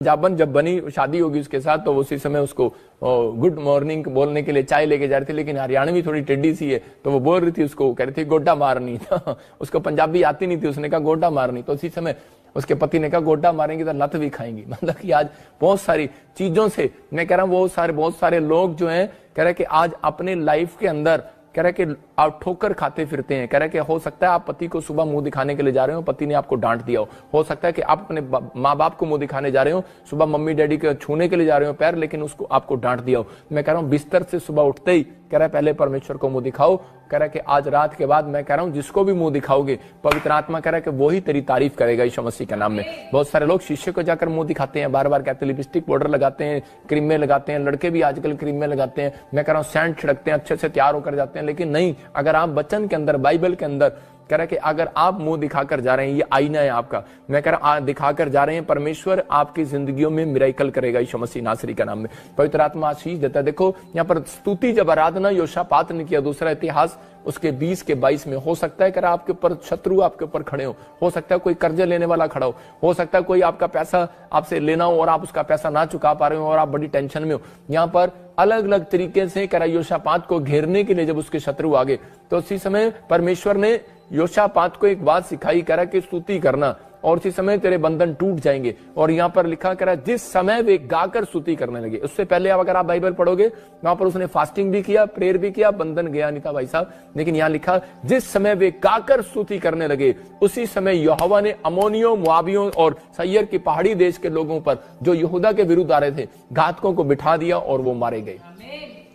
जाबन जब बनी शादी होगी उसके साथ तो उसी समय उसको गुड मॉर्निंग बोलने के लिए चाय लेके जा रही थी, लेकिन हरियाणवी थोड़ी टेढ़ी सी है तो वो बोल रही थी, उसको कह रही थी गोड्डा मारनी। तो उसको पंजाबी आती नहीं थी, उसने कहा गोड्डा मारनी। तो उसी समय उसके पति ने कहा गोड्डा मारेंगे तो लत भी खाएंगी। मतलब कि आज बहुत सारी चीजों से मैं कह रहा हूँ बहुत सारे लोग जो हैं कह रहे कि आज अपने लाइफ के अंदर कह रहे कि आप ठोकर खाते फिरते हैं। कह रहे कि हो सकता है आप पति को सुबह मुंह दिखाने के लिए जा रहे हो, पति ने आपको डांट दिया हो सकता है कि आप अपने माँ बाप को मुंह दिखाने जा रहे हो, सुबह मम्मी डैडी को छूने के लिए जा रहे हो पैर, लेकिन उसको आपको डांट दिया हो। मैं कह रहा हूं बिस्तर से सुबह उठते ही कह रहा है पहले परमेश्वर को मुंह दिखाओ। कह रहा है कि आज रात के बाद मैं कह रहा हूं जिसको भी मुंह दिखाओगे पवित्र आत्मा कह रहा है कि वो ही तेरी तारीफ करेगा यीशु मसीह के नाम में। बहुत सारे लोग शीशे को जाकर मुंह दिखाते हैं, बार बार कहते हैं लिपस्टिक पाउडर लगाते हैं, क्रीमें लगाते हैं, लड़के भी आजकल क्रीमें लगाते हैं, मैं कह रहा हूं सैंड छिड़कते हैं, अच्छे से तैयार होकर जाते हैं। लेकिन नहीं, अगर आप वचन के अंदर बाइबल के अंदर कह रहा है कि अगर आप मुंह दिखाकर जा रहे हैं, ये आईना है आपका, मैं कह रहा हूं दिखाकर जा रहे हैं, परमेश्वर आपकी जिंदगियों में मिराकल करेगा यीशु मसीह नासरी का नाम में। पवित्र आत्मा आशीष देता है। देखो यहाँ पर स्तुति जब आराधना योशापात ने किया, दूसरा इतिहास उसके 20 के 22 में, हो सकता है कि आपके ऊपर शत्रु आपके ऊपर खड़े हो सकता है कोई कर्जे लेने वाला खड़ा हो सकता है कोई आपका पैसा आपसे लेना हो और आप उसका पैसा ना चुका पा रहे हो और आप बड़ी टेंशन में हो। यहाँ पर अलग अलग तरीके से कह रहा योशापात को घेरने के लिए जब उसके शत्रु आ गए तो उसी समय परमेश्वर ने योशापात को एक बात सिखाई, कह रहा कि स्तुति करना और उसी समय तेरे बंधन टूट जाएंगे। और यहाँ पर लिखा कह रहा जिस समय वे गाकर स्तुति करने लगे, उससे पहले अगर आप बाइबल पढ़ोगे वहां पर उसने फास्टिंग भी किया, प्रेयर भी किया, बंधन गया नहीं था भाई साहब। लेकिन यहाँ लिखा जिस समय वे गाकर स्तुति करने लगे उसी समय यहोवा ने अमोनियों, मोआबियों और सैयर की पहाड़ी देश के लोगों पर जो यहूदा के विरुद्ध आ रहे थे घातकों को बिठा दिया और वो मारे गए।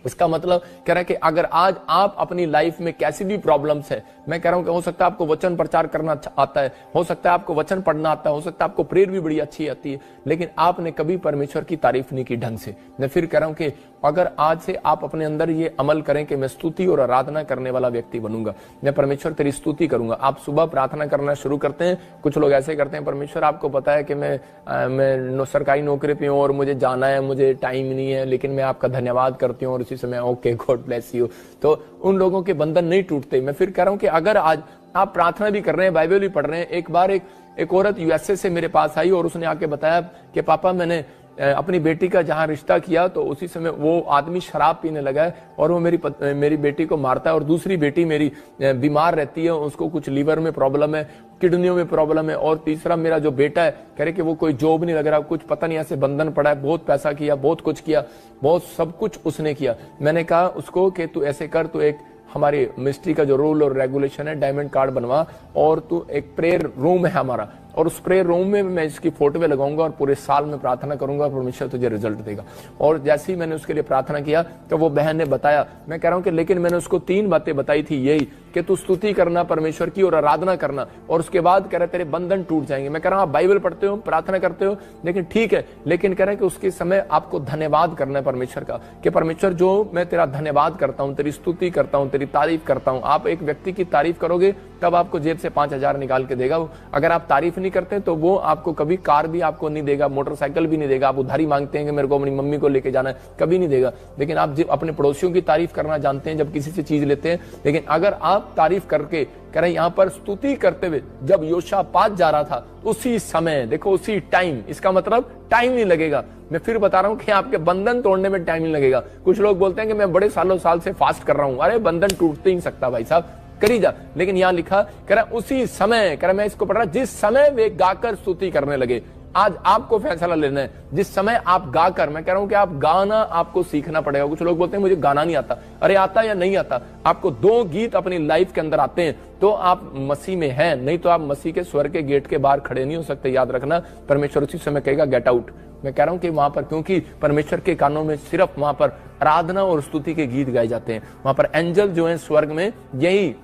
इसका मतलब कह रहा है कि अगर आज आप अपनी लाइफ में कैसी भी प्रॉब्लम्स है, मैं कह रहा हूं कि हो सकता है आपको वचन प्रचार करना आता है, हो सकता है आपको वचन पढ़ना आता है, हो सकता है आपको प्रेयर भी बड़ी अच्छी आती है, लेकिन आपने कभी परमेश्वर की तारीफ नहीं की ढंग से। मैं फिर कह रहा हूं कि अगर आज से आप अपने अंदर ये अमल करें कि मैं स्तुति और आराधना करने वाला व्यक्ति बनूंगा, मैं परमेश्वर तेरी स्तुति करूंगा। आप सुबह प्रार्थना करना शुरू करते हैं, कुछ लोग ऐसे करते हैं परमेश्वर आपको पता है कि मैं सरकारी नौकरी पे हूँ और मुझे जाना है, मुझे टाइम नहीं है, लेकिन मैं आपका धन्यवाद करती हूँ और इसी समय ओके गॉड ब्लेस यू। तो उन लोगों के बंधन नहीं टूटते। मैं फिर कह रहा हूं कि अगर आज आप प्रार्थना भी कर रहे हैं, बाइबल भी पढ़ रहे हैं। एक बार एक औरत यूएसए से मेरे पास आई और उसने आके बताया कि पापा मैंने अपनी बेटी का जहां रिश्ता किया तो उसी समय वो आदमी शराब पीने लगा है और वो मेरी बेटी को मारता है और दूसरी बेटी मेरी बीमार रहती है, उसको कुछ लीवर में प्रॉब्लम है, किडनियों में प्रॉब्लम है, और तीसरा मेरा जो बेटा है कह रहे कि वो कोई जॉब नहीं लग रहा, कुछ पता नहीं ऐसे बंधन पड़ा है, बहुत पैसा किया, बहुत कुछ किया, बहुत सब कुछ उसने किया। मैंने कहा उसको कि तू ऐसे कर, तू एक हमारी मिनिस्ट्री का जो रूल और रेगुलेशन है डायमंड कार्ड बनवा और तू एक प्रेयर रूम है हमारा, और उस प्रेयर रूम में मैं इसकी फोटो में लगाऊंगा और पूरे साल में प्रार्थना करूंगा, परमेश्वर तुझे रिजल्ट देगा। और जैसे ही मैंने उसके लिए प्रार्थना किया तो वो बहन ने बताया, मैं कह रहा हूं कि लेकिन मैंने उसको 3 बातें बताई थी, यही कि तू स्तुति करना परमेश्वर की और आराधना करना, और उसके बाद कह रहे तेरे बंधन टूट जाएंगे। मैं कह रहा हूं आप बाइबल पढ़ते हो, प्रार्थना करते हो, लेकिन ठीक है, लेकिन कह रहे हैं कि उसके समय आपको धन्यवाद करना है परमेश्वर का, कि परमेश्वर जो मैं तेरा धन्यवाद करता हूं, तेरी स्तुति करता हूं, तेरी तारीफ करता हूं। आप एक व्यक्ति की तारीफ करोगे तब आपको जेब से 5,000 निकाल के देगा। अगर आप तारीफ नहीं करते तो वो आपको कभी कार भी आपको नहीं देगा, मोटरसाइकिल भी नहीं देगा। आप उधारी मांगते हैं कि मेरे को अपनी मम्मी को लेके जाना है, कभी नहीं देगा। लेकिन आप जब अपने पड़ोसियों की तारीफ करना जानते हैं जब किसी से चीज लेते हैं। लेकिन अगर आप तारीफ करके कह रहे यहाँ पर स्तुति करते हुए जब योशापात जा रहा था उसी समय, देखो उसी टाइम, इसका मतलब टाइम नहीं लगेगा। मैं फिर बता रहा हूं कि आपके बंधन तोड़ने में टाइम नहीं लगेगा। कुछ लोग बोलते हैं कि मैं बड़े सालों साल से फास्ट कर रहा हूं, अरे बंधन टूटते ही सकता भाई साहब, करी जा। लेकिन यहाँ लिखा कह रहा उसी समय, कह रहा मैं इसको पढ़ रहा, जिस समय वे गाकर स्तुति करने लगे। आज आपको फैसला लेना है, जिस समय आप गाकर, मैं कह रहा हूं कि आप गाना आपको सीखना पड़ेगा। कुछ लोग बोलते हैं मुझे गाना नहीं आता, अरे आता या नहीं आता। आपको 2 गीत अपनी लाइफ के अंदर आते हैं तो आप मसीह में हैं, नहीं तो आप मसीह के स्वर्ग के गेट के बाहर खड़े नहीं हो सकते। याद रखना, परमेश्वर उसी समय कहेगा गेट आउट। मैं कह रहा हूं कि वहां पर, क्योंकि परमेश्वर के कानों में सिर्फ वहां पर आराधना और स्तुति के गीत गाए जाते हैं। वहां पर एंजल जो है स्वर्ग में, यही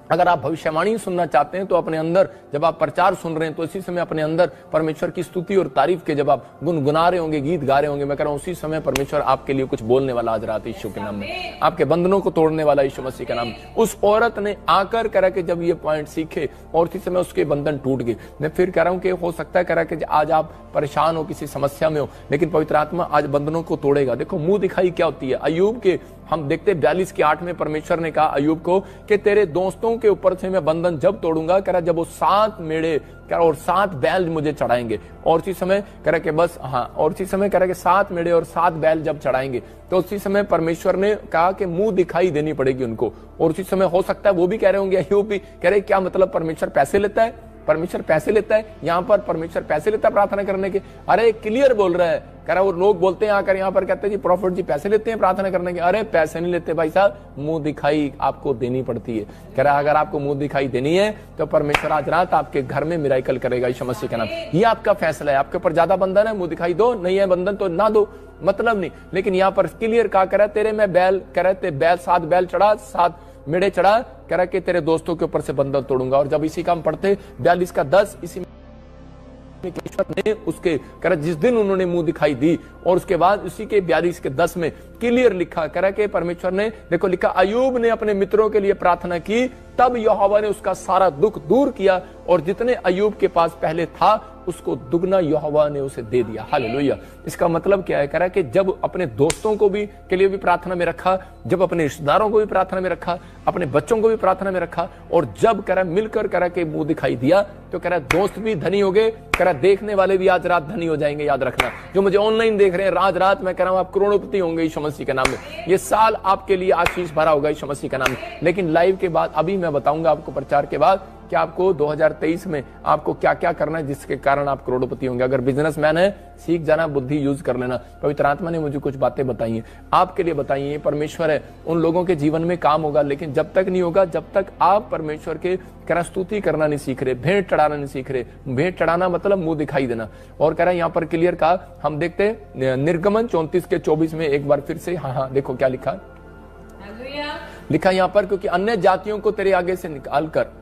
अगर आप भविष्यवाणी सुनना चाहते हैं तो अपने अंदर जब आप प्रचार सुन रहे हैं तो इसी समय अपने अंदर परमेश्वर की स्तुति और तारीफ के जब आप गुनगुना रहे होंगे, गीत गा रहे होंगे, मैं कह रहा हूं उसी समय परमेश्वर आपके लिए कुछ बोलने वाला आज रात यीशु के नाम में, आपके बंधनों को तोड़ने वाला यीशु मसीह के नाम में। उस औरत ने आकर कह रहा कि जब ये पॉइंट सीखे और इसी समय उसके बंधन टूट गए। मैं फिर कह रहा हूं कि हो सकता है कह रहा कि आज आप परेशान हो, किसी समस्या में हो, लेकिन पवित्र आत्मा आज बंधनों को तोड़ेगा। देखो मुंह दिखाई क्या होती है। अय्यूब के हम देखते 42 के 8 में परमेश्वर ने कहा अय्यूब को कि तेरे दोस्तों के ऊपर से मैं बंधन जब तोड़ूंगा, कह रहा जब वो 7 मेढ़े कह रहा और 7 बैल मुझे चढ़ाएंगे। और उसी समय कह रहा कि बस हाँ, और उसी समय कह रहा कि 7 मेढ़े और 7 बैल जब चढ़ाएंगे तो उसी समय परमेश्वर ने कहा कि मुंह दिखाई देनी पड़ेगी उनको। और उसी समय हो सकता है वो भी कह रहे होंगे, अय्यूब भी कह रहे क्या मतलब परमेश्वर पैसे लेता है, परमेश्वर पैसे लेता है, यहाँ पर परमेश्वर पैसे लेता है प्रार्थना करने के। अरे क्लियर बोल रहा है, कह रहा वो लोग बोलते हैं आकर यहाँ पर कहते हैं जी प्रॉफिट जी पैसे लेते हैं प्रार्थना करने के। अरे पैसे नहीं लेते भाई साहब, मुंह दिखाई आपको देनी पड़ती है। कह रहा अगर आपको मुंह दिखाई देनी है तो परमेश्वर आज रात आपके घर में मिराकल करेगा यीशु मसीह के नाम। ये आपका फैसला है, आपके ऊपर ज्यादा बंधन है, मुंह दिखाई दो, नहीं है बंधन तो ना दो, मतलब नहीं। लेकिन यहाँ पर क्लियर कहा कह रहा तेरे में बैल, कह रहे बैल 7 बैल चढ़ा, 7 मेढ़े चढ़ा, कह रहा कि तेरे दोस्तों के ऊपर से बंधन तोड़ूंगा। और जब इसी का हम पढ़ते 42 का 10 इसी में ईश्वर ने उसके कह रहा जिस दिन उन्होंने मुंह दिखाई दी, और उसके बाद उसी के 42 के 10 में क्लियर लिखा कह रहा कि परमेश्वर ने देखो लिखा अय्यूब ने अपने मित्रों के लिए प्रार्थना की, तब यहोवा ने उसका सारा दुख दूर किया और जितने अय्यूब के पास पहले था उसको दुगना यहोवा ने उसे दे दिया। हालेलुया। इसका मतलब क्या है, कह रहा कि जब अपने दोस्तों को भी के लिए भी प्रार्थना में रखा, जब अपने रिश्तेदारों को भी प्रार्थना में रखा, अपने बच्चों को भी प्रार्थना में रखा, और जब कह रहा मिलकर कह रहा कि मुंह दिखाई दिया तो कह रहा दोस्त भी धनी हो गए, कह रहा देखने वाले भी आज रात धनी हो जाएंगे। याद रखना जो मुझे ऑनलाइन देख रहे हैं, आज रात मैं कह रहा हूं आप करोड़पति होंगे यीशु मसीह के नाम में। ये साल आपके लिए आशीष भरा होगा यीशु मसीह के नाम में। लेकिन लाइव के बाद अभी मैं बताऊंगा आपको प्रचार के बाद कि आपको 2023 में आपको क्या क्या करना है जिसके कारण आप करोड़पति होंगे। अगर बिजनेसमैन है सीख जाना, बुद्धि यूज कर लेना। पवित्र आत्मा ने मुझे कुछ बातें बताई हैं, आपके लिए बताई हैं। परमेश्वर है उन लोगों के जीवन में काम होगा, लेकिन जब तक नहीं होगा जब तक आप परमेश्वर के स्तुति करना नहीं सीख रहे, भेंट चढ़ाना नहीं सीख रहे। भेंट चढ़ाना मतलब मुंह दिखाई देना। और कह रहा है यहाँ पर क्लियर कहा, हम देखते हैं निर्गमन 34 के 24 में एक बार फिर से। हाँ देखो क्या लिखा, लिखा यहाँ पर क्योंकि अन्य जातियों को तेरे आगे से निकाल कर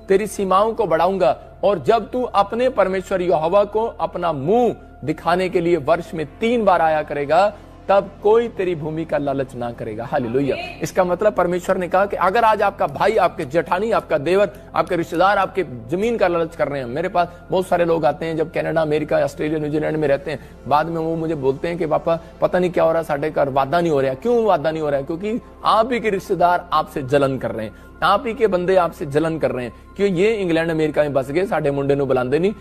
तेरी सीमाओं को बढ़ाऊंगा, और जब तू अपने परमेश्वर यहोवा को अपना मुंह दिखाने के लिए वर्ष में 3 बार आया करेगा, तब कोई तेरी भूमि का लालच ना करेगा। हालेलुया। इसका मतलब परमेश्वर ने कहा कि अगर आज आपका भाई, आपके जेठानी, आपका देवर, आपके रिश्तेदार आपके जमीन का लालच कर रहे हैं। मेरे पास बहुत सारे लोग आते हैं जब कनाडा, अमेरिका, ऑस्ट्रेलिया, न्यूजीलैंड में रहते हैं, बाद में वो मुझे बोलते हैं कि पापा पता नहीं क्या हो रहा है, साढ़े घर वादा नहीं हो रहा है। क्यों वादा नहीं हो रहा है? क्योंकि आप ही के रिश्तेदार आपसे जलन कर रहे हैं, आप ही के बंदे आपसे जलन कर रहे हैं। क्यों? ये इंग्लैंड अमेरिका में बस गए, साढ़े मुंडे को बुलाते नहीं,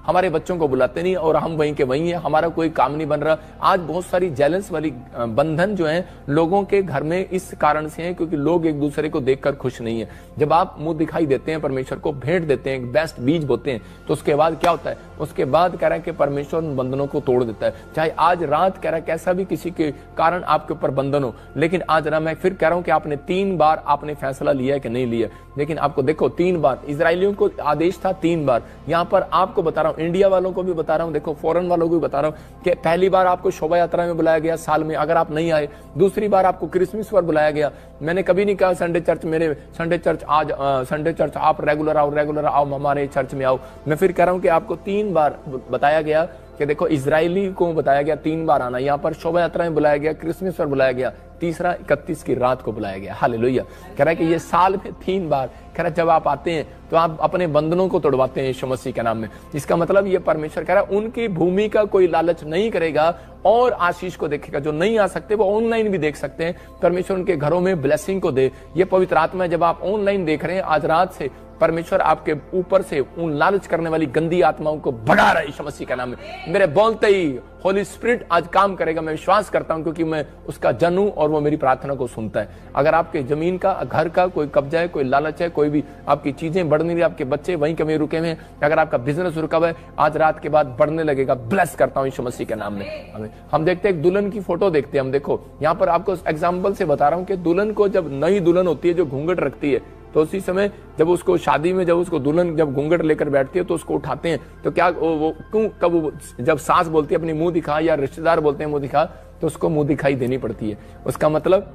हमारे बच्चों को बुलाते नहीं, और हम वहीं के वहीं हैं, हमारा कोई काम नहीं बन रहा। आज बहुत सारी जेलस वाली बंधन जो है लोगों के घर में इस कारण से है क्योंकि लोग एक दूसरे को देखकर खुश नहीं है। जब आप मुंह दिखाई देते हैं, परमेश्वर को भेंट देते हैं, एक बेस्ट बीज बोते हैं, तो उसके बाद क्या होता है? उसके बाद कह रहा है कि परमेश्वर उन बंधनों को तोड़ देता है। चाहे आज रात कह रहा है कैसा भी किसी के कारण आपके ऊपर बंधन हो, लेकिन आज रात मैं फिर कह रहा हूं कि आपने 3 बार आपने फैसला लिया है कि नहीं लिया। लेकिन आपको देखो 3 बार इजरायलियों को आदेश था, 3 बार। यहां पर आपको बता रहा हूं, इंडिया वालों को भी बता रहा हूं, देखो फॉरेन वालों को भी बता रहा हूं कि पहली बार आपको शोभा यात्रा में बुलाया गया साल में, अगर आप नहीं आए। दूसरी बार आपको क्रिसमस पर बुलाया गया। मैंने कभी नहीं कहा संडे चर्च, मेरे संडे चर्च आज संडे चर्च आप रेगुलर आओ, हमारे चर्च में आओ। मैं फिर कह रहा हूं कि आपको 3 बार बताया गया कि देखो इजरायली को बताया गया 3 बार आना। यहाँ पर शोभा यात्रा में बुलाया गया, क्रिसमस पर बुलाया गया, तीसरा 31 की रात को बुलाया गया। हालेलुया। कह रहा है कि ये साल में 3 बार, कह रहा है जब आप आते हैं तो आप अपने बंधनों को तोड़वाते हैं यीशु मसीह के नाम में। इसका मतलब ये परमेश्वर कह रहा है उनकी भूमि का कोई लालच नहीं करेगा और आशीष को देखेगा। जो नहीं आ सकते वो ऑनलाइन भी देख सकते हैं, परमेश्वर उनके घरों में ब्लेसिंग को दे। ये पवित्र आत्मा जब आप ऑनलाइन देख रहे हैं आज रात से, परमेश्वर आपके ऊपर से उन लालच करने वाली गंदी आत्माओं को भगा रहा है यीशु मसीह के नाम में। मेरे बोलते ही होली स्पिरिट आज काम करेगा, मैं विश्वास करता हूं, क्योंकि मैं उसका जन हूं और वो मेरी प्रार्थना को सुनता है। अगर आपके जमीन का, घर का कोई कब्जा है, कोई लालच है, कोई भी आपकी चीजें बढ़ नहीं रही, आपके बच्चे वहीं कहीं रुके हुए हैं, अगर आपका बिजनेस रुका हुआ है, आज रात के बाद बढ़ने लगेगा। ब्लेस करता हूं यीशु मसीह के नाम में। हम देखते हैं एक दुल्हन की फोटो देखते हैं। हम देखो यहाँ पर आपको एग्जाम्पल से बता रहा हूँ कि दुल्हन को जब नई दुल्हन होती है जो घूंघट रखती है, तो उसी समय जब उसको शादी में जब उसको दुल्हन जब घूंघट लेकर बैठती है तो उसको उठाते हैं, तो क्या वो क्यों कब जब सास बोलती है अपनी मुंह दिखा या रिश्तेदार बोलते हैं मुंह दिखा, तो उसको मुंह दिखाई देनी पड़ती है। उसका मतलब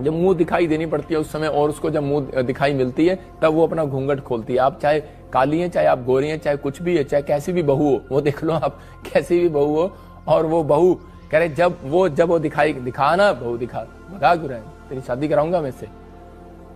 जब मुंह दिखाई देनी पड़ती है उस समय, और उसको जब मुंह दिखाई मिलती है तब वो अपना घूंघट खोलती है। आप चाहे काली है, चाहे आप गोरी है, चाहे कुछ भी है, चाहे कैसी भी बहू हो, वो देख लो आप कैसी भी बहू हो, और वो बहू कह रहे जब वो दिखा ना, बहू दिखा, भगा क्यों रहा है, तेरी शादी कराऊंगा मैं इससे,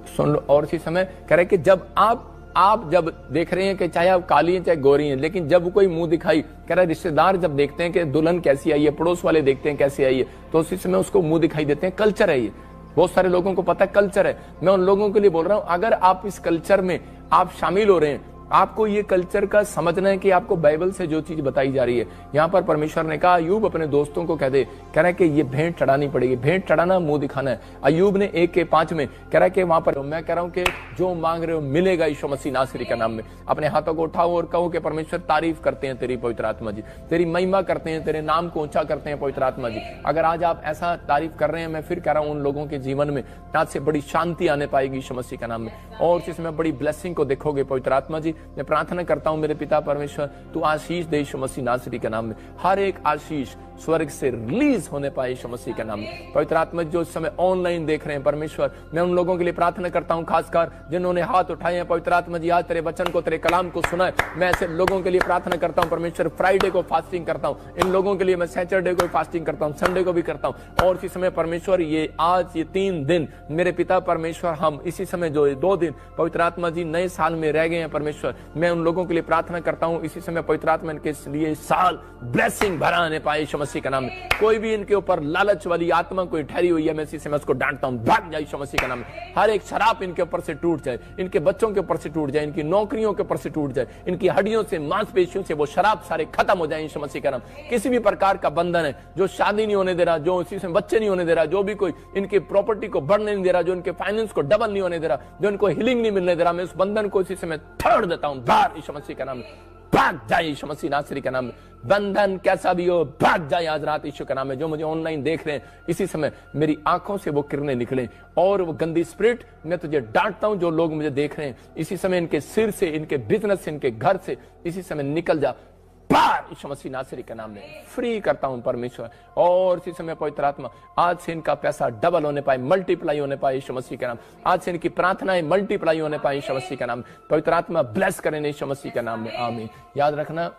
सुन लो। और इसी समय कह रहे कि जब आप जब देख रहे हैं कि चाहे आप काली हैं चाहे गोरी हैं, लेकिन जब कोई मुंह दिखाई, कह रहा है रिश्तेदार जब देखते हैं कि दुल्हन कैसी आई है, पड़ोस वाले देखते हैं कैसी आई है, तो उसी समय उसको मुंह दिखाई देते हैं। कल्चर है ये, बहुत सारे लोगों को पता है कल्चर है, मैं उन लोगों के लिए बोल रहा हूं, अगर आप इस कल्चर में आप शामिल हो रहे हैं, आपको ये कल्चर का समझना है कि आपको बाइबल से जो चीज बताई जा रही है। यहां पर परमेश्वर ने कहा अय्यूब अपने दोस्तों को कह रहा है कि ये भेंट चढ़ानी पड़ेगी, भेंट चढ़ाना मुंह दिखाना है। अय्यूब ने 1:5 में कह रहा है कि वहां पर मैं कह रहा हूं कि जो मांग रहे हो मिलेगा यीशु मसीह नासरी का नाम में। अपने हाथों को उठाओ और कहो कि परमेश्वर तारीफ करते हैं तेरी पवित्र आत्मा जी, तेरी महिमा करते हैं, तेरे नाम को ऊंचा करते हैं पवित्र आत्मा जी। अगर आज आप ऐसा तारीफ कर रहे हैं, मैं फिर कह रहा हूं उन लोगों के जीवन में आज से बड़ी शांति आने पाएगी यीशु मसीह का नाम में, और इसमें बड़ी ब्लेसिंग को देखोगे पवित्र आत्मा जी। मैं प्रार्थना करता हूं मेरे पिता परमेश्वर, तू आशीष दे यीशु मसीह नासरी के नाम में, हर एक आशीष स्वर्ग से रिलीज होने पाए यीशु मसीह के नाम में। पवित्र आत्मा जो इस समय ऑनलाइन देख रहे हैं परमेश्वर, मैं उन लोगों के लिए प्रार्थना करता हूं, खासकर जिन्होंने हाथ उठाए हैं पवित्र आत्मा जी, आज तेरे वचन को तेरे कलाम को सुना है, मैं ऐसे लोगों के लिए प्रार्थना करता हूं परमेश्वर। फ्राइडे को फास्टिंग करता हूं, इन लोगों के लिए मैं सैटरडे को फास्टिंग करता हूं, संडे को भी करता हूं, और इसी समय परमेश्वर ये आज ये 3 दिन मेरे पिता परमेश्वर, हम इसी समय जो 2 दिन पवित्र आत्मा जी नए साल में रह गए हैं परमेश्वर, मैं उन लोगों के लिए प्रार्थना करता हूं इसी समय पवित्र आत्मा इनके लिए साल ब्लेसिंग भरा आने पाए यीशु मसीह का नाम में। कोई भी इनके ऊपर लालच वाली आत्मा कोई ठहरी हुई है, मैं इसी समय उसको डांटता हूं, भाग जाए यीशु मसीह का नाम में। हर एक शराब इनके ऊपर से टूट जाए, इनके बच्चों के ऊपर से टूट जाए, इनकी नौकरियों के ऊपर से टूट जाए, इनकी हड्डियों से मांसपेशियों से वो शराब सारे खत्म हो जाए यीशु मसीह का नाम। किसी भी प्रकार का बंधन है जो शादी नहीं होने दे रहा, जो इसी समय बच्चे नहीं होने दे रहा, जो भी कोई इनकी प्रॉपर्टी को बढ़ने नहीं दे रहा, जो इनके फाइनेंस को डबल नहीं होने दे रहा, जो इनको हीलिंग नहीं मिलने दे रहा, मैं उस बंधन को इसी समय तोड़ देता हूं, बाहर यीशु मसीह का नाम में। भाग जाए यीशु मसीह नासरी का नाम में। बंधन कैसा भी हो भाग जाए आज रात यीशु का नाम में। जो मुझे ऑनलाइन देख रहे हैं इसी समय मेरी आंखों से वो किरणें निकले, और वो गंदी स्पिरिट मैं तुझे डांटता हूं, जो लोग मुझे देख रहे हैं इसी समय इनके सिर से, इनके बिजनेस से, इनके घर से इसी समय निकल जा, बाहर यीशु मसीह नासरी के नाम में फ्री करता हूं परमेश्वर। और इसी समय पवित्र आत्मा आज से इनका पैसा डबल होने पाए, मल्टीप्लाई होने पाए यीशु मसीह के नाम। आज से इनकी प्रार्थनाएं मल्टीप्लाई होने पाए यीशु मसीह के नाम। पवित्र आत्मा ब्लेस करें यीशु मसीह के नाम में, आमीन। याद रखना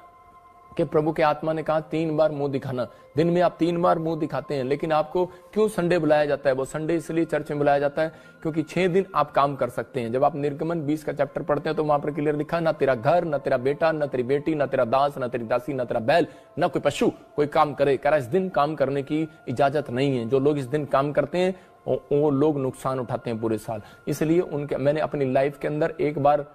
कि प्रभु के आत्मा ने कहा 3 बार मुंह दिखाना। दिन में आप 3 बार मुंह दिखाते हैं, लेकिन आपको क्यों संडे बुलाया जाता है? वो संडे इसलिए चर्च में बुलाया जाता है क्योंकि 6 दिन आप काम कर सकते हैं। जब आप निर्गमन 20 का चैप्टर पढ़ते हैं तो वहां पर क्लियर लिखा है, ना तेरा घर, ना तेरा बेटा, ना तेरी बेटी, ना तेरा दास, ना तेरी दासी, ना तेरा बैल, ना कोई पशु कोई काम करे। कह रहा इस दिन काम करने की इजाजत नहीं है। जो लोग इस दिन काम करते हैं वो लोग नुकसान उठाते हैं पूरे साल। इसलिए उनके मैंने अपनी लाइफ के अंदर एक बार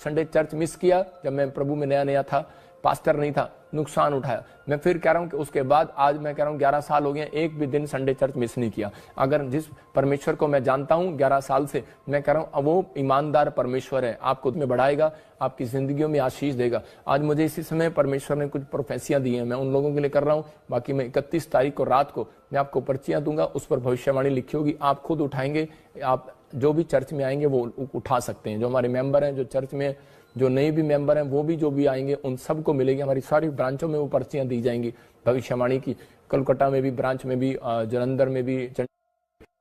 संडे चर्च मिस किया, जब मैं प्रभु में नया नया था, पास्टर नहीं था, नुकसान उठाया। मैं फिर कह रहा हूं कि उसके बाद आज मैं कह रहा हूं 11 साल हो गए, एक भी दिन संडे चर्च मिस नहीं किया। अगर जिस परमेश्वर को मैं जानता हूं 11 साल से, मैं कह रहा हूं वो ईमानदार परमेश्वर है, आपको में बढ़ाएगा, आपकी जिंदगियों में आशीष देगा। आज मुझे इसी समय परमेश्वर ने कुछ प्रोफेसियां दी हैं, मैं उन लोगों के लिए कर रहा हूं। बाकी मैं 31 तारीख को रात को मैं आपको पर्चियां दूंगा, उस पर भविष्यवाणी लिखी होगी, आप खुद उठाएंगे। आप जो भी चर्च में आएंगे वो उठा सकते हैं। जो हमारे मेंबर हैं, जो चर्च में जो नए भी मेंबर हैं, वो भी जो भी आएंगे उन सबको मिलेगी। हमारी सारी ब्रांचों में वो पर्चियां दी जाएंगी भविष्यवाणी की। कोलकाता में भी ब्रांच में भी, जलंधर में भी।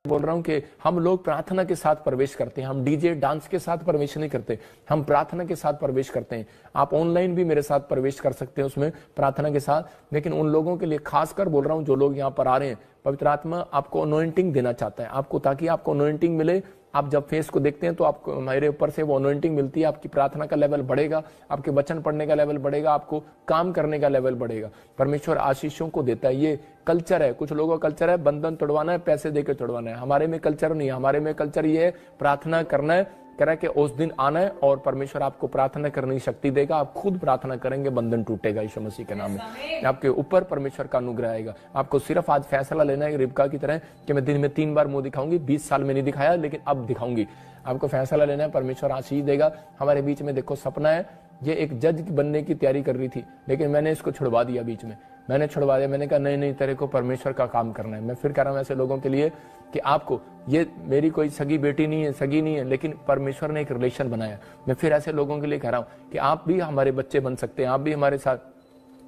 बोल रहा हूं कि हम लोग प्रार्थना के साथ प्रवेश करते हैं, हम डीजे डांस के साथ प्रवेश नहीं करते, हम प्रार्थना के साथ प्रवेश करते हैं। आप ऑनलाइन भी मेरे साथ प्रवेश कर सकते हैं उसमें प्रार्थना के साथ, लेकिन उन लोगों के लिए खासकर बोल रहा हूं जो लोग यहाँ पर आ रहे हैं, पवित्र आत्मा आपको अनॉइंटिंग देना चाहता है आपको, ताकि आपको अनॉइंटिंग मिले। आप जब फेस को देखते हैं तो आपको मेरे ऊपर से वो अनॉइंटिंग मिलती है, आपकी प्रार्थना का लेवल बढ़ेगा, आपके वचन पढ़ने का लेवल बढ़ेगा, आपको काम करने का लेवल बढ़ेगा। परमेश्वर आशीषों को देता है। ये कल्चर है, कुछ लोगों का कल्चर है बंधन तोड़वाना है, पैसे देकर तोड़वाना है। हमारे में कल्चर नहीं है, हमारे में कल्चर ये है प्रार्थना करना है, कह रहा है कि उस दिन आना है और परमेश्वर आपको प्रार्थना करने की शक्ति देगा। आप खुद प्रार्थना करेंगे, बंधन टूटेगा यीशु मसीह के नाम में। आपके ऊपर परमेश्वर का अनुग्रह आएगा। आपको सिर्फ आज फैसला लेना है रिबका की तरह कि मैं दिन में 3 बार मुंह दिखाऊंगी। 20 साल में नहीं दिखाया, लेकिन अब दिखाऊंगी। आपको फैसला लेना है, परमेश्वर आशीष देगा। हमारे बीच में देखो सपना है, ये एक जज बनने की तैयारी कर रही थी, लेकिन मैंने इसको छुड़वा दिया, बीच में मैंने छुड़वा दिया। मैंने कहा नहीं नहीं, तेरे को परमेश्वर का काम करना है। मैं फिर कह रहा हूं ऐसे लोगों के लिए कि आपको, ये मेरी कोई सगी बेटी नहीं है, सगी नहीं है, लेकिन परमेश्वर ने एक रिलेशन बनाया। मैं फिर ऐसे लोगों के लिए कह रहा हूं कि आप भी हमारे बच्चे बन सकते हैं, आप भी हमारे साथ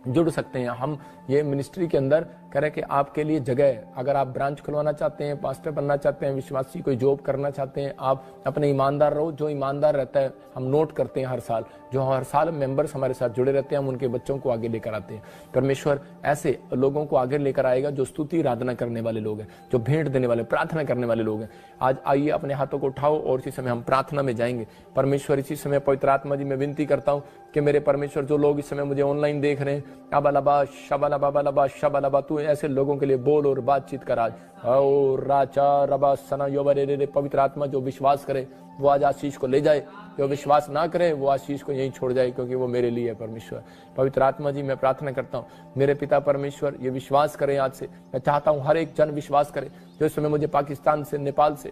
जुड़ सकते हैं। हम ये मिनिस्ट्री के अंदर कह रहे हैं कि आपके लिए जगह है। अगर आप ब्रांच खुलवाना चाहते हैं, पास्टर बनना चाहते हैं, विश्वासी कोई जॉब करना चाहते हैं, आप अपने ईमानदार रहो। जो ईमानदार रहता है हम नोट करते हैं हर साल, जो हर साल मेंबर्स हमारे साथ जुड़े रहते हैं, हम उनके बच्चों को आगे लेकर आते हैं। परमेश्वर ऐसे लोगों को आगे लेकर आएगा जो स्तुति आराधना करने वाले लोग हैं, जो भेंट देने वाले, प्रार्थना करने वाले लोग हैं। आज आइए अपने हाथों को उठाओ और इसी समय हम प्रार्थना में जाएंगे। परमेश्वर इसी समय पवित्र आत्मा जी मैं विनती करता हूँ कि मेरे परमेश्वर, जो लोग इस समय मुझे ऑनलाइन देख रहे हैं, अबलबा शबलबा शबलबा, तू ऐसे लोगों के लिए बोल और बातचीत कर आज। ओ राचा रबा सना योबरे, पवित्र आत्मा जो विश्वास करे वो आज आशीष को ले जाए, जो विश्वास ना करे वो आशीष को यहीं छोड़ जाए, क्योंकि वो मेरे लिए है परमेश्वर। पवित्र आत्मा जी मैं प्रार्थना करता हूँ मेरे पिता परमेश्वर ये विश्वास करें आज से। मैं चाहता हूँ हर एक जन विश्वास करे, जो इस समय मुझे पाकिस्तान से, नेपाल से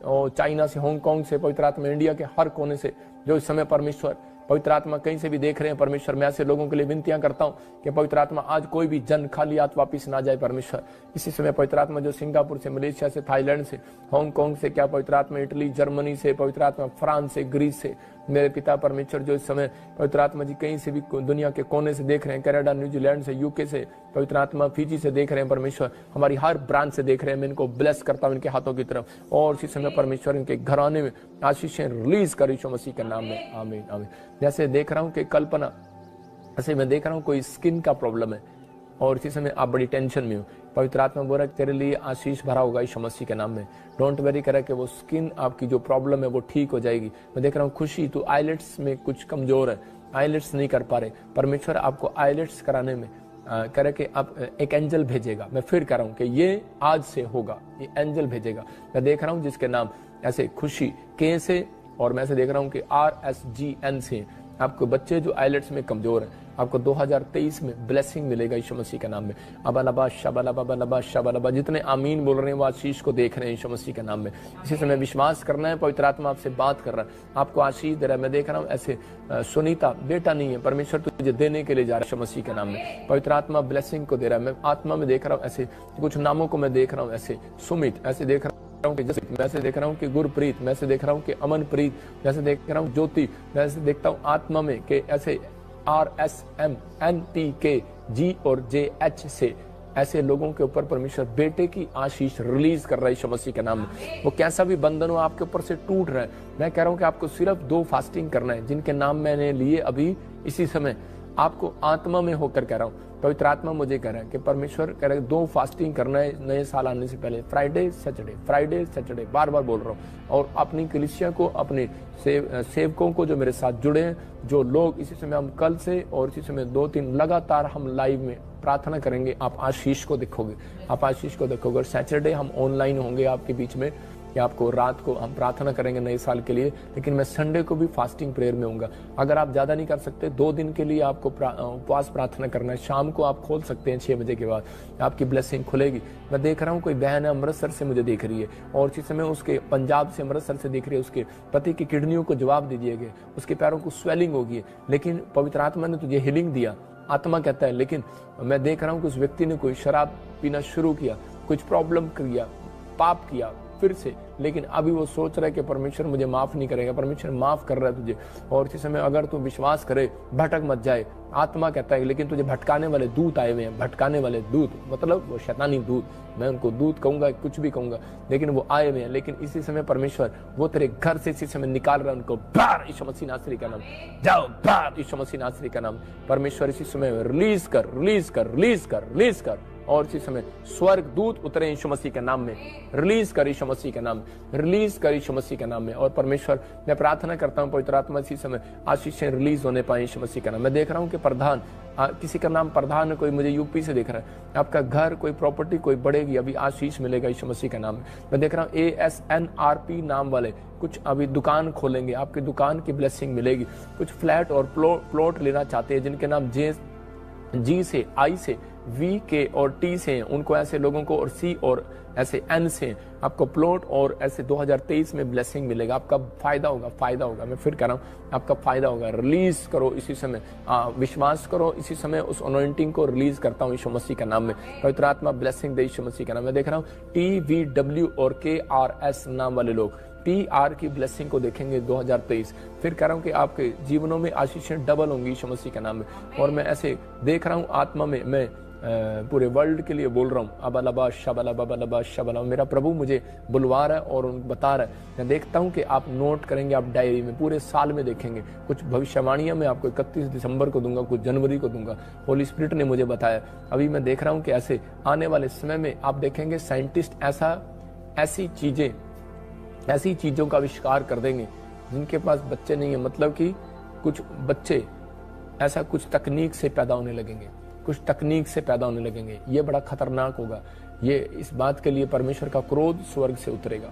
और चाइना से, हांगकांग से, पवित्र आत्मा इंडिया के हर कोने से जो इस समय परमेश्वर पवित्र आत्मा कहीं से भी देख रहे हैं परमेश्वर, मैं ऐसे लोगों के लिए विनतियां करता हूं कि पवित्र आत्मा आज कोई भी जन खाली हाथ वापिस ना जाए परमेश्वर। इसी समय पवित्र आत्मा जो सिंगापुर से, मलेशिया से, थाईलैंड से, हांगकांग से, क्या पवित्र आत्मा इटली, जर्मनी से, पवित्र आत्मा फ्रांस से, ग्रीस से, मेरे पिता परमेश्वर जो इस समय पवित्र आत्मा जी कहीं से भी दुनिया के कोने से देख रहे हैं, कनाडा, न्यूजीलैंड से, यूके से, पवित्र आत्मा फिजी से देख रहे हैं परमेश्वर, हमारी हर ब्रांच से देख रहे हैं, मैं इनको ब्लेस करता हूं इनके हाथों की तरफ, और इसी समय परमेश्वर इनके घराने में आशीषें रिलीज कर यीशु मसीह के नाम में, आमीन आमीन। जैसे देख रहा हूं कि कल्पना, ऐसे मैं देख रहा हूं कोई स्किन का प्रॉब्लम है और इसी समय आप बड़ी टेंशन में हो, पवित्र आत्मा बोल रहा है तेरे लिए आशीष भरा होगा यीशु मसीह के नाम में। डोंट वेरी करे कि वो स्किन आपकी जो प्रॉब्लम है वो ठीक हो जाएगी। मैं देख रहा हूँ खुशी, तो आईलेट्स में कुछ कमजोर है, आईलेट्स नहीं कर पा रहे, परमेश्वर आपको आईलेट्स कराने में करे कि आप एक एंजल भेजेगा। मैं फिर कह रहा हूँ कि ये आज से होगा, ये एंजल भेजेगा। मैं देख रहा हूँ जिसके नाम ऐसे खुशी के से, और मैं ऐसे देख रहा हूँ कि RSGN से आपको बच्चे जो आईलेट्स में कमजोर है, आपको 2023 में ब्लेसिंग मिलेगा यीशु मसीह के नाम में। अबलबा शबलबा शबलबा, जितने आमीन बोल रहे हैं वो आशीष को देख रहे हैं यीशु मसीह के नाम में। इसी समय विश्वास करना है, पवित्र आत्मा आपसे बात कर रहा है, आपको आशीष दे रहा है। मैं देख रहा हूँ ऐसे सुनीता बेटा नहीं है, परमेश्वर तुझे देने के लिए जा रहा है यीशु मसीह के नाम में। पवित्र आत्मा ब्लेसिंग को दे रहा है। मैं आत्मा में देख रहा हूँ ऐसे कुछ नामों को मैं देख रहा हूँ, ऐसे सुमित, ऐसे देख रहा हूँ कि मैं से देख रहा हूँ कि गुरप्रीत, मैं से देख रहा हूँ कि अमनप्रीत, मैं से देख रहा हूँ ज्योति, मैं से देखता हूँ आत्मा में कि ऐसे RSMNTKG और JH से ऐसे लोगों के ऊपर परमेश्वर बेटे की आशीष रिलीज कर रहा है यीशु मसीह के नाम में। वो कैसा भी बंधन हो आपके ऊपर से टूट रहा है। मैं कह रहा हूँ कि आपको सिर्फ 2 फास्टिंग करना है, जिनके नाम मैंने लिए अभी इसी समय, आपको आत्मा में होकर कह रहा हूँ। पवित्र आत्मा मुझे कह रहा है कि परमेश्वर कह रहा है 2 फास्टिंग करना है नए साल आने से पहले, फ्राइडे सैटरडे, बार बार बोल रहा हूँ। और अपनी कलीसिया को, अपने सेवकों को जो मेरे साथ जुड़े हैं, जो लोग इसी समय, हम कल से और इसी समय 2-3 लगातार हम लाइव में प्रार्थना करेंगे, आप आशीष को देखोगे, आप आशीष को देखोगे। और सैटरडे हम ऑनलाइन होंगे आपके बीच में, कि आपको रात को हम प्रार्थना करेंगे नए साल के लिए, लेकिन मैं संडे को भी फास्टिंग प्रेयर में होऊंगा। अगर आप ज्यादा नहीं कर सकते, 2 दिन के लिए आपको उपवास प्रार्थना करना है। शाम को आप खोल सकते हैं 6 बजे के बाद, आपकी ब्लेसिंग खुलेगी। मैं देख रहा हूँ कोई बहन है अमृतसर से मुझे देख रही है, और इसी समय उसके पंजाब से, अमृतसर से देख रही है, उसके पति की किडनियों को जवाब दे दिए गए, उसके पैरों को स्वेलिंग होगी, लेकिन पवित्र आत्मा ने तुझे हीलिंग दिया, आत्मा कहता है। लेकिन मैं देख रहा हूँ कि उस व्यक्ति ने कोई शराब पीना शुरू किया, कुछ प्रॉब्लम किया, पाप किया फिर से, लेकिन अभी वो सोच रहा है कि परमेश्वर मुझे माफ नहीं करेगा। परमेश्वर माफ कर रहा है तुझे। और इसी समय अगर तू विश्वास करे, भटक मत जाए, आत्मा कहता है, लेकिन तुझे भटकाने वाले दूत आए हुए हैं, भटकाने वाले दूत, मतलब वो शैतानी दूत, मैं उनको दूत कहूंगा, कुछ भी कहूंगा, लेकिन वो आए हुए हैं। लेकिन इसी समय परमेश्वर वो तेरे घर से इसी समय निकाल रहा है उनको, बाहर यीशु मसीह नासरी का नाम, जाओ बाहर यीशु मसीह नासरी का नाम। परमेश्वर इसी समय रिलीज कर, रिलीज कर, रिलीज कर, रिलीज कर। और इसी समय स्वर्ग दूत उतरे यीशु मसीह के नाम में, रिलीज कर यीशु मसीह के नाम, रिलीज कर यीशु मसीह के नाम में। और परमेश्वर मैं प्रार्थना करता हूं पवित्र आत्मा इसी समय आशीषें रिलीज होने पाए यीशु मसीह के नाम। मैं देख रहा हूं कि प्रधान, किसी का नाम प्रधान है, कोई मुझे यूपी से देख रहा है, आपका घर, कोई प्रॉपर्टी कोई बढ़ेगी, अभी आशीष मिलेगा यीशु मसीह के नाम में। मैं देख रहा हूं ASNRP नाम वाले कुछ अभी दुकान खोलेंगे, आपकी दुकान की ब्लेसिंग मिलेगी। कुछ फ्लैट और प्लॉट लेना चाहते हैं, जिनके नाम G से, I से, V के और T से हैं, उनको ऐसे लोगों को, और C और ऐसे N से आपको प्लॉट और ऐसे 2023 में ब्लेसिंग मिलेगा। आपका फायदा होगा, फायदा होगा। मैं फिर कह रहा हूँ आपका फायदा होगा। रिलीज करो इसी समय, विश्वास करो इसी समय, उस अनॉइंटिंग को रिलीज करता हूँ यीशु मसीह का नाम में। पवित्र आत्मा ब्लेसिंग दे यीशु मसीह का नाम। मैं देख रहा हूँ TVW और KRS नाम वाले लोग PR की ब्लेसिंग को देखेंगे 2023। फिर कह रहा हूँ कि आपके जीवनों में आशीषें डबल होंगी यीशु मसीह के नाम में। और मैं ऐसे देख रहा हूँ आत्मा में, मैं पूरे वर्ल्ड के लिए बोल रहा हूँ, अबलबा शबलबा शबलबा। मेरा प्रभु मुझे बुलवा रहा है और बता रहा है। मैं देखता हूँ कि आप नोट करेंगे, आप डायरी में पूरे साल में देखेंगे। कुछ भविष्यवाणियां मैं आपको 31 दिसंबर को दूंगा, कुछ जनवरी को दूंगा, होली स्पिरिट ने मुझे बताया। अभी मैं देख रहा हूँ कि ऐसे आने वाले समय में आप देखेंगे साइंटिस्ट ऐसी चीजों का आविष्कार कर देंगे जिनके पास बच्चे नहीं है, मतलब कि कुछ बच्चे ऐसा कुछ तकनीक से पैदा होने लगेंगे। कुछ तकनीक से पैदा होने लगेंगे। ये बड़ा खतरनाक होगा। ये इस बात के लिए परमेश्वर का क्रोध स्वर्ग से उतरेगा।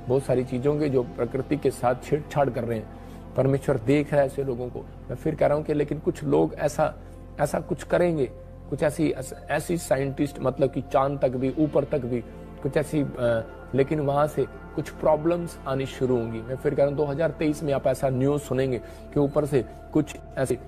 बहुत सारी चीजों के जो प्रकृति के साथ छेड़छाड़ कर रहे हैं, परमेश्वर देख रहा है ऐसे लोगों को। मैं फिर कह रहा हूं कि लेकिन कुछ लोग ऐसा कुछ करेंगे, कुछ ऐसी साइंटिस्ट, मतलब कि चांद तक भी, ऊपर तक भी कुछ ऐसी, लेकिन वहां से कुछ प्रॉब्लम्स आनी शुरू होंगी। मैं फिर कह रहा हूं 2023 में आप ऐसा न्यूज सुनेंगे कि ऊपर से कुछ ऐसे